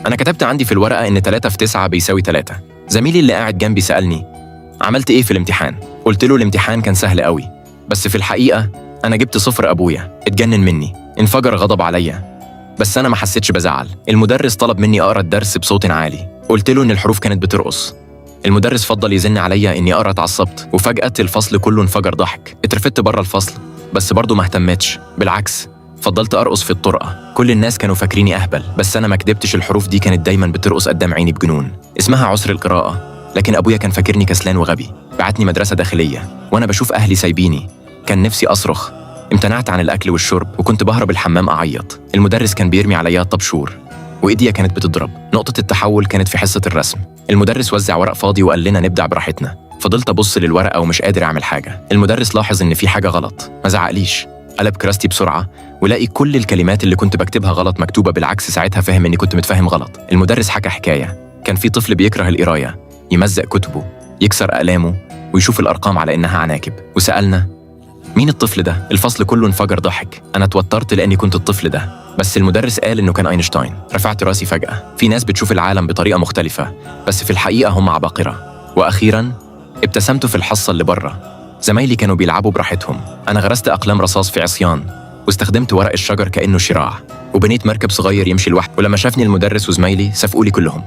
أنا كتبت عندي في الورقة إن 3 في 9 بيساوي 3. زميلي اللي قاعد جنبي سألني عملت إيه في الامتحان؟ قلت له الامتحان كان سهل قوي، بس في الحقيقة أنا جبت 0. أبويا اتجنن مني، انفجر غضب عليا، بس أنا ما حسيتش بزعل. المدرس طلب مني أقرأ الدرس بصوت عالي، قلت له إن الحروف كانت بترقص. المدرس فضل يزن عليا إني أقرأ، اتعصبت وفجأة الفصل كله انفجر ضحك. اترفدت بره الفصل، بس برضه ما اهتمتش، بالعكس فضلت أرقص في الطرقة. كل الناس كانوا فاكريني أهبل، بس أنا ما كدبتش، الحروف دي كانت دايما بترقص قدام عيني بجنون. اسمها عسر القراءة، لكن أبويا كان فاكرني كسلان وغبي، بعتني مدرسة داخلية. وأنا بشوف أهلي سايبيني كان نفسي أصرخ. امتنعت عن الأكل والشرب وكنت بهرب الحمام أعيط. المدرس كان بيرمي عليا الطبشور وإيديا كانت بتضرب. نقطة التحول كانت في حصة الرسم. المدرس وزع ورق فاضي وقال لنا نبدأ براحتنا. فضلت أبص للورقة ومش قادر أعمل حاجة. المدرس لاحظ إن في حاجة غلط، ما زعقليش، قلب كراستي بسرعة ولاقي كل الكلمات اللي كنت بكتبها غلط مكتوبة بالعكس. ساعتها فهم إني كنت متفاهم غلط. المدرس حكى حكاية، كان في طفل بيكره القراية، يمزق كتبه، يكسر أقلامه ويشوف الأرقام على إنها عناكب. وسألنا مين الطفل ده؟ الفصل كله انفجر ضحك. أنا اتوترت لأني كنت الطفل ده، بس المدرس قال إنه كان أينشتاين. رفعت راسي فجأة. في ناس بتشوف العالم بطريقة مختلفة، بس في الحقيقة هم عباقرة. وأخيراً ابتسمت في الحصة اللي بره. زمايلي كانوا بيلعبوا براحتهم، أنا غرست أقلام رصاص في عصيان واستخدمت ورق الشجر كأنه شراع، وبنيت مركب صغير يمشي لوحده. ولما شافني المدرس وزمايلي سفقولي كلهم.